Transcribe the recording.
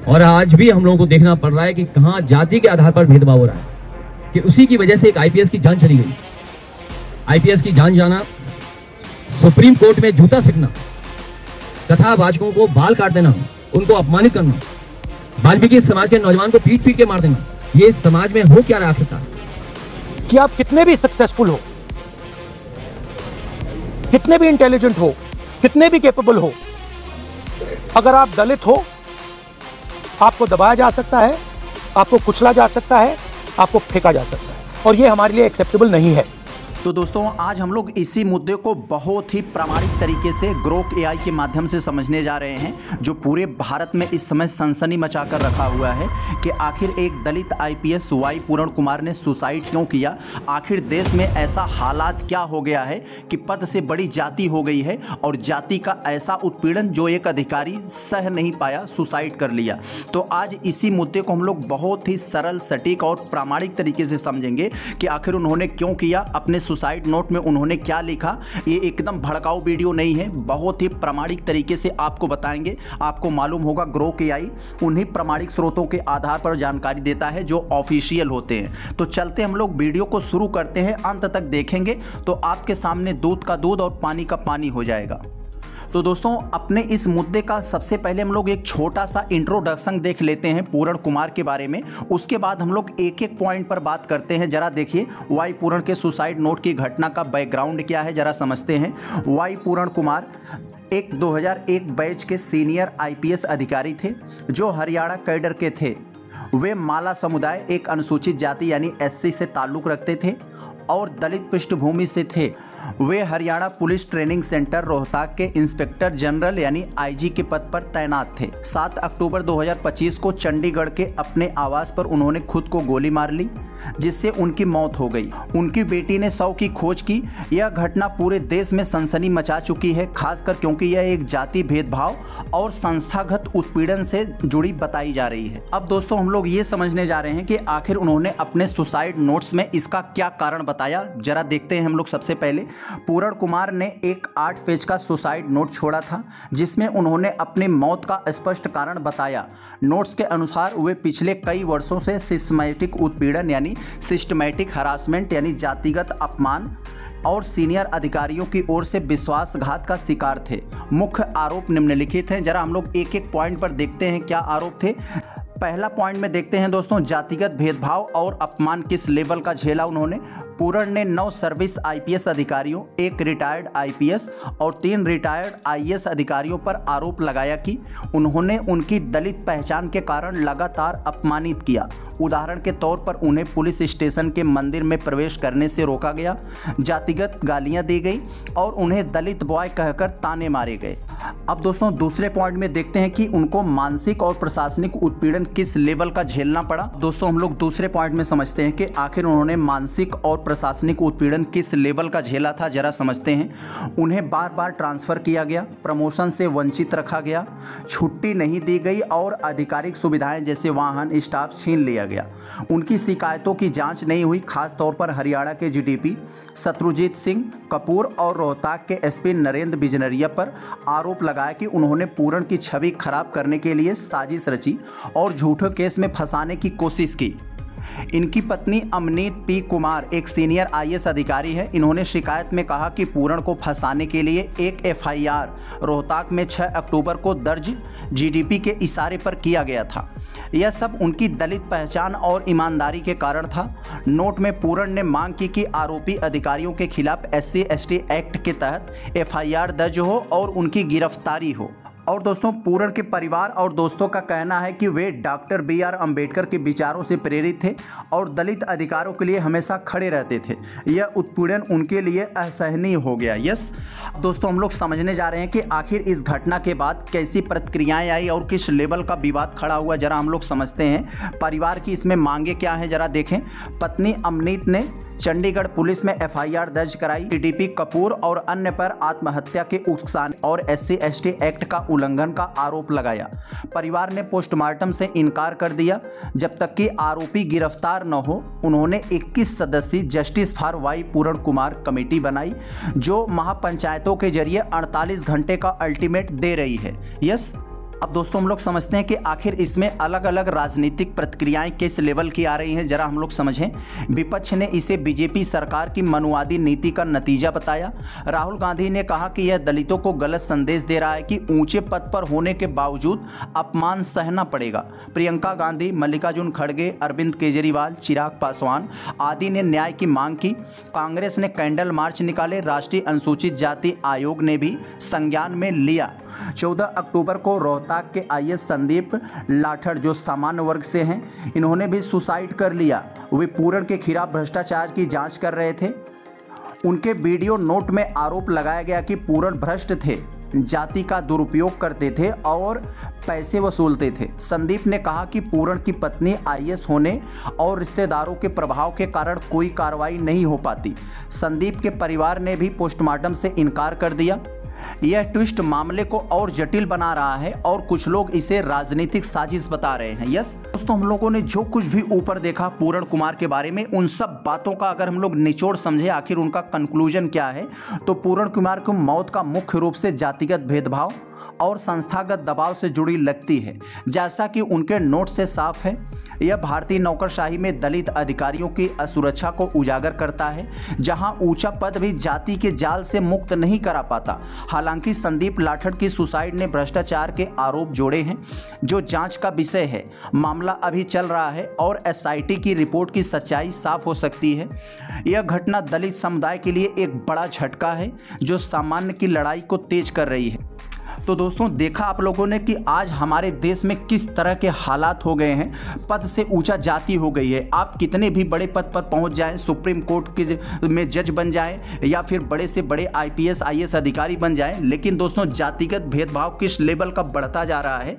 और आज भी हम लोगों को देखना पड़ रहा है कि कहां जाति के आधार पर भेदभाव हो रहा है, कि उसी की वजह से एक आईपीएस की जान चली गई। आईपीएस की जान जाना, सुप्रीम कोर्ट में जूता फेंकना, कथावाचकों को बाल काट देना, उनको अपमानित करना, वाल्मीकि समाज के नौजवान को पीट पीट के मार देना, ये समाज में हो क्या रहा आखिरकार? कि आप कितने भी सक्सेसफुल हो, कितने भी इंटेलिजेंट हो, कितने भी कैपेबल हो, अगर आप दलित हो, आपको दबाया जा सकता है, आपको कुचला जा सकता है, आपको फेंका जा सकता है, और ये हमारे लिए एक्सेप्टेबल नहीं है। तो दोस्तों आज हम लोग इसी मुद्दे को बहुत ही प्रामाणिक तरीके से ग्रोक एआई के माध्यम से समझने जा रहे हैं, जो पूरे भारत में इस समय सनसनी मचाकर रखा हुआ है कि आखिर एक दलित आईपीएस वाई पूरण कुमार ने सुसाइड क्यों किया। आखिर देश में ऐसा हालात क्या हो गया है कि पद से बड़ी जाति हो गई है और जाति का ऐसा उत्पीड़न जो एक अधिकारी सह नहीं पाया, सुसाइड कर लिया। तो आज इसी मुद्दे को हम लोग बहुत ही सरल, सटीक और प्रामाणिक तरीके से समझेंगे कि आखिर उन्होंने क्यों किया, अपने सुसाइड नोट में उन्होंने क्या लिखा। ये एकदम भड़काऊ वीडियो नहीं है, बहुत ही प्रामाणिक तरीके से आपको बताएंगे। आपको मालूम होगा ग्रोक एआई उन्हीं प्रामाणिक स्रोतों के आधार पर जानकारी देता है जो ऑफिशियल होते हैं। तो चलते हम लोग वीडियो को शुरू करते हैं, अंत तक देखेंगे तो आपके सामने दूध का दूध और पानी का पानी हो जाएगा। तो दोस्तों अपने इस मुद्दे का सबसे पहले हम लोग एक छोटा सा इंट्रोडक्शन देख लेते हैं पूरण कुमार के बारे में, उसके बाद हम लोग एक एक पॉइंट पर बात करते हैं। जरा देखिए वाई पूरण के सुसाइड नोट की घटना का बैकग्राउंड क्या है, जरा समझते हैं। वाई पूरण कुमार एक 2001 बैच के सीनियर आईपीएस अधिकारी थे जो हरियाणा कैडर के थे। वे माला समुदाय, एक अनुसूचित जाति यानी एससी से ताल्लुक़ रखते थे और दलित पृष्ठभूमि से थे। वे Haryana police training centre Rohtak के इंस्पेक्टर जनरल यानी आईजी के पद पर तैनात थे। 7 अक्टूबर 2025 को चंडीगढ़ के अपने आवास पर उन्होंने खुद को गोली मार ली, जिससे उनकी मौत हो गई। उनकी बेटी ने शव की खोज की। यह घटना पूरे देश में सनसनी मचा चुकी है, खासकर क्योंकि यह एक जाति भेदभाव और संस्थागत उत्पीड़न से जुड़ी बताई जा रही है। अब दोस्तों हम लोग ये समझने जा रहे हैं कि आखिर उन्होंने अपने सुसाइड नोट्स में इसका क्या कारण बताया। जरा देखते हैं हम लोग। सबसे पहले पूरण कुमार ने एक 8 पेज का सुसाइड नोट छोड़ा था, जिसमें उन्होंने अपनी मौत का स्पष्ट कारण बताया। नोट्स के अनुसार वे पिछले कई वर्षों से सिस्टमैटिक उत्पीड़न यानी सिस्टमैटिक हरासमेंट यानी जातिगत अपमान और सीनियर अधिकारियों की ओर से विश्वासघात का शिकार थे। मुख्य आरोप निम्नलिखित हैं। जरा हम लोग एक एक पॉइंट पर देखते हैं क्या आरोप थे। पहला पॉइंट में देखते हैं दोस्तों, जातिगत भेदभाव और अपमान किस लेवल का झेला उन्होंने। पूरण ने 9 सर्विस आईपीएस अधिकारियों, 1 रिटायर्ड आईपीएस और 3 रिटायर्ड आईएएस अधिकारियों पर आरोप लगाया कि उन्होंने उनकी दलित पहचान के कारण लगातार अपमानित किया। उदाहरण के तौर पर उन्हें पुलिस स्टेशन के मंदिर में प्रवेश करने से रोका गया, जातिगत गालियां दी गई और उन्हें दलित बॉय कहकर ताने मारे गए। अब दोस्तों दूसरे पॉइंट में देखते हैं कि उनको मानसिक और प्रशासनिक उत्पीड़न किस लेवल का झेलना पड़ा। दोस्तों हम लोग दूसरे पॉइंट में समझते हैं कि आखिर उन्होंने मानसिक और प्रशासनिक उत्पीड़न किस लेवल का झेला था। जरा समझते हैं। उन्हें बार बार ट्रांसफ़र किया गया, प्रमोशन से वंचित रखा गया, छुट्टी नहीं दी गई और आधिकारिक सुविधाएं जैसे वाहन, स्टाफ छीन लिया गया। उनकी शिकायतों की जांच नहीं हुई। खास तौर पर हरियाणा के जीडीपी शत्रुजीत सिंह कपूर और रोहतक के एसपी नरेंद्र बिजनरिया पर आरोप लगाया कि उन्होंने पूरण की छवि खराब करने के लिए साजिश रची और झूठे केस में फंसाने की कोशिश की। इनकी पत्नी अमनीत पी कुमार एक सीनियर आईएएस अधिकारी है। इन्होंने शिकायत में कहा कि पूरण को फंसाने के लिए एक एफआईआर रोहतक में 6 अक्टूबर को दर्ज जीडीपी के इशारे पर किया गया था। यह सब उनकी दलित पहचान और ईमानदारी के कारण था। नोट में पूरण ने मांग की कि आरोपी अधिकारियों के खिलाफ SC/ST एक्ट के तहत एफआईआर दर्ज हो और उनकी गिरफ्तारी हो। और दोस्तों पूरण के परिवार और दोस्तों का कहना है कि वे डॉक्टर BR अम्बेडकर के विचारों से प्रेरित थे और दलित अधिकारों के लिए हमेशा खड़े रहते थे। यह उत्पीड़न उनके लिए असहनीय हो गया। यस दोस्तों हम लोग समझने जा रहे हैं कि आखिर इस घटना के बाद कैसी प्रतिक्रियाएं आई और किस लेवल का विवाद खड़ा हुआ। जरा हम लोग समझते हैं परिवार की इसमें मांगे क्या हैं। जरा देखें। पत्नी अमनीत ने चंडीगढ़ पुलिस में एफआईआर दर्ज कराई। टीडीपी कपूर और अन्य पर आत्महत्या के उकसाने और SC/ST एक्ट का उल्लंघन का आरोप लगाया। परिवार ने पोस्टमार्टम से इनकार कर दिया। जब तक कि आरोपी गिरफ्तार न हो उन्होंने 21 सदस्यीय justice for Y Puran Kumar committee बनाई, जो महापंचायतों के जरिए 48 घंटे का अल्टीमेट दे रही है। यस अब दोस्तों हम लोग समझते हैं कि आखिर इसमें अलग अलग राजनीतिक प्रतिक्रियाएं किस लेवल की आ रही हैं, जरा हम लोग समझें। विपक्ष ने इसे बीजेपी सरकार की मनुवादी नीति का नतीजा बताया। राहुल गांधी ने कहा कि यह दलितों को गलत संदेश दे रहा है कि ऊंचे पद पर होने के बावजूद अपमान सहना पड़ेगा। प्रियंका गांधी, मल्लिकार्जुन खड़गे, अरविंद केजरीवाल, चिराग पासवान आदि ने न्याय की मांग की। कांग्रेस ने कैंडल मार्च निकाले। राष्ट्रीय अनुसूचित जाति आयोग ने भी संज्ञान में लिया। 14 अक्टूबर को रोहतक के आईएएस संदीप लाठर, जो सामान्य वर्ग से हैं, इन्होंने भी सुसाइड कर लिया। वे पूरण के खिलाफ भ्रष्टाचार की जांच कर रहे थे। उनके वीडियो नोट में आरोप लगाया गया कि पूरण भ्रष्ट थे, जाति का दुरुपयोग करते थे और पैसे वसूलते थे। संदीप ने कहा कि पूरण की पत्नी आईएएस होने और रिश्तेदारों के प्रभाव के कारण कोई कार्रवाई नहीं हो पाती। संदीप के परिवार ने भी पोस्टमार्टम से इनकार कर दिया। यह ट्विस्ट मामले को और जटिल बना रहा है और कुछ लोग इसे राजनीतिक साजिश बता रहे हैं। यस दोस्तों, हम लोगों ने जो कुछ भी ऊपर देखा पूरण कुमार के बारे में, उन सब बातों का अगर हम लोग निचोड़ समझे, आखिर उनका कंक्लूजन क्या है, तो पूरण कुमार को मौत का मुख्य रूप से जातिगत भेदभाव और संस्थागत दबाव से जुड़ी लगती है। जैसा कि उनके नोट से साफ है, यह भारतीय नौकरशाही में दलित अधिकारियों की असुरक्षा को उजागर करता है, जहां ऊंचा पद भी जाति के जाल से मुक्त नहीं करा पाता। हालांकि संदीप लाठर की सुसाइड ने भ्रष्टाचार के आरोप जोड़े हैं, जो जांच का विषय है। मामला अभी चल रहा है और एसआईटी की रिपोर्ट की सच्चाई साफ हो सकती है। यह घटना दलित समुदाय के लिए एक बड़ा झटका है, जो सामान्य की लड़ाई को तेज कर रही है। तो दोस्तों, देखा आप लोगों ने कि आज हमारे देश में किस तरह के हालात हो गए हैं। पद से ऊंचा जाति हो गई है। आप कितने भी बड़े पद पर पहुंच जाएं, सुप्रीम कोर्ट के में जज बन जाएं या फिर बड़े से बड़े आईपीएस आईएएस अधिकारी बन जाएं, लेकिन दोस्तों जातिगत भेदभाव किस लेवल का बढ़ता जा रहा है।